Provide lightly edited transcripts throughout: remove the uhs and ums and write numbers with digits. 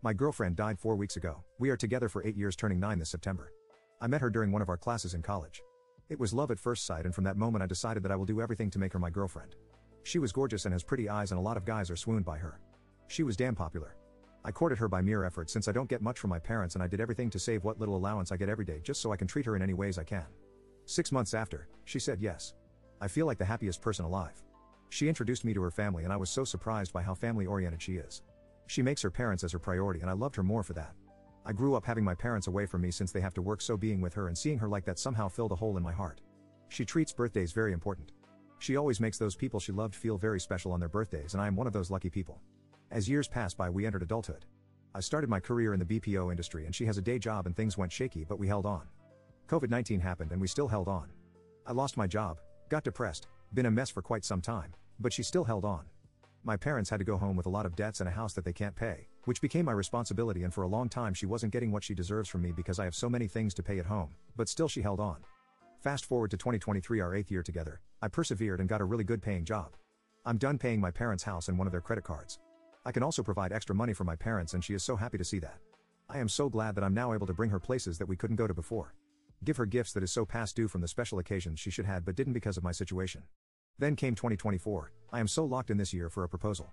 My girlfriend died 4 weeks ago. We are together for 8 years, turning 9 this September. I met her during one of our classes in college. It was love at first sight, and from that moment I decided that I will do everything to make her my girlfriend. She was gorgeous and has pretty eyes, and a lot of guys are swooned by her. She was damn popular. I courted her by mere effort since I don't get much from my parents, and I did everything to save what little allowance I get every day just so I can treat her in any ways I can. 6 months after, she said yes. I feel like the happiest person alive. She introduced me to her family, and I was so surprised by how family-oriented she is. She makes her parents as her priority, and I loved her more for that. I grew up having my parents away from me since they have to work, so being with her and seeing her like that somehow filled a hole in my heart. She treats birthdays very important. She always makes those people she loved feel very special on their birthdays, and I am one of those lucky people. As years passed by, we entered adulthood. I started my career in the BPO industry, and she has a day job, and things went shaky, but we held on. COVID-19 happened and we still held on. I lost my job, got depressed, been a mess for quite some time, but she still held on. My parents had to go home with a lot of debts and a house that they can't pay, which became my responsibility, and for a long time she wasn't getting what she deserves from me because I have so many things to pay at home, but still she held on. Fast forward to 2023, our 8th year together, I persevered and got a really good paying job. I'm done paying my parents' house and one of their credit cards. I can also provide extra money for my parents, and she is so happy to see that. I am so glad that I'm now able to bring her places that we couldn't go to before. Give her gifts that is so past due from the special occasions she should had but didn't because of my situation. Then came 2024, I am so locked in this year for a proposal.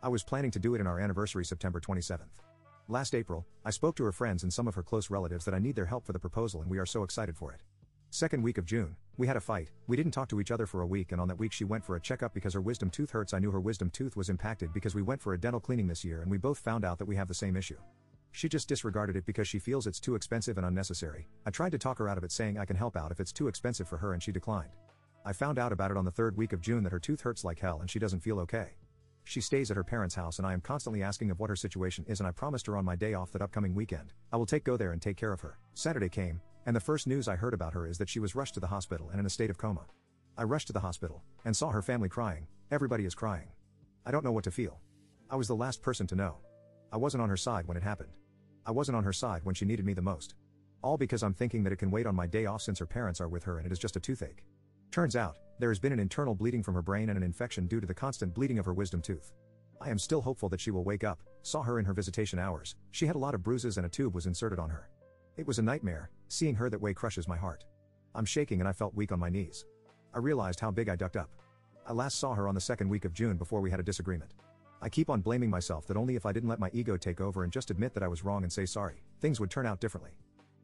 I was planning to do it in our anniversary, September 27th. Last April, I spoke to her friends and some of her close relatives that I need their help for the proposal, and we are so excited for it. Second week of June, we had a fight. We didn't talk to each other for a week, and on that week she went for a checkup because her wisdom tooth hurts. I knew her wisdom tooth was impacted because we went for a dental cleaning this year, and we both found out that we have the same issue. She just disregarded it because she feels it's too expensive and unnecessary. I tried to talk her out of it, saying I can help out if it's too expensive for her, and she declined. I found out about it on the 3rd week of June that her tooth hurts like hell and she doesn't feel okay. She stays at her parents' house, and I am constantly asking of what her situation is, and I promised her on my day off that upcoming weekend, I will go there and take care of her. Saturday came, and the first news I heard about her is that she was rushed to the hospital and in a state of coma. I rushed to the hospital and saw her family crying. Everybody is crying. I don't know what to feel. I was the last person to know. I wasn't on her side when it happened. I wasn't on her side when she needed me the most. All because I'm thinking that it can wait on my day off since her parents are with her and it is just a toothache. Turns out, there has been an internal bleeding from her brain and an infection due to the constant bleeding of her wisdom tooth. I am still hopeful that she will wake up. Saw her in her visitation hours. She had a lot of bruises and a tube was inserted on her. It was a nightmare. Seeing her that way crushes my heart. I'm shaking and I felt weak on my knees. I realized how big I ducked up. I last saw her on the 2nd week of June before we had a disagreement. I keep on blaming myself that only if I didn't let my ego take over and just admit that I was wrong and say sorry, things would turn out differently.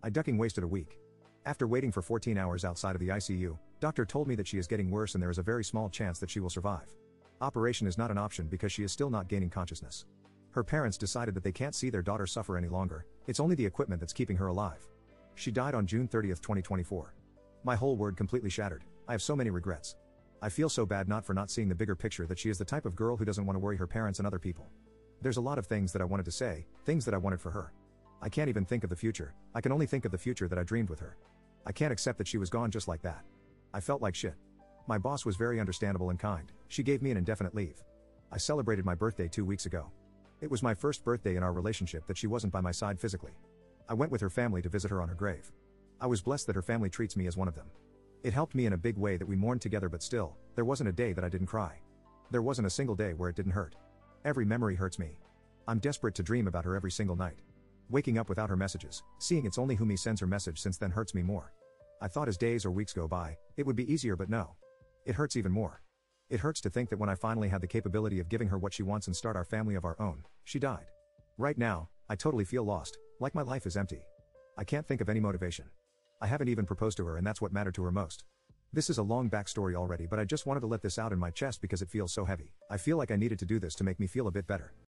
I ducking wasted a week. After waiting for 14 hours outside of the ICU, doctor told me that she is getting worse and there is a very small chance that she will survive. Operation is not an option because she is still not gaining consciousness. Her parents decided that they can't see their daughter suffer any longer. It's only the equipment that's keeping her alive. She died on June 30th, 2024. My whole world completely shattered. I have so many regrets. I feel so bad not seeing the bigger picture, that she is the type of girl who doesn't want to worry her parents and other people. There's a lot of things that I wanted to say, things that I wanted for her. I can't even think of the future. I can only think of the future that I dreamed with her. I can't accept that she was gone just like that. I felt like shit. My boss was very understandable and kind. She gave me an indefinite leave. I celebrated my birthday 2 weeks ago. It was my first birthday in our relationship that she wasn't by my side physically. I went with her family to visit her on her grave. I was blessed that her family treats me as one of them. It helped me in a big way that we mourned together, but still, there wasn't a day that I didn't cry. There wasn't a single day where it didn't hurt. Every memory hurts me. I'm desperate to dream about her every single night. Waking up without her messages, seeing it's only who me sends her message since then hurts me more. I thought as days or weeks go by, it would be easier, but no. It hurts even more. It hurts to think that when I finally had the capability of giving her what she wants and start our family of our own, she died. Right now, I totally feel lost, like my life is empty. I can't think of any motivation. I haven't even proposed to her, and that's what mattered to her most. This is a long backstory already, but I just wanted to let this out in my chest because it feels so heavy. I feel like I needed to do this to make me feel a bit better.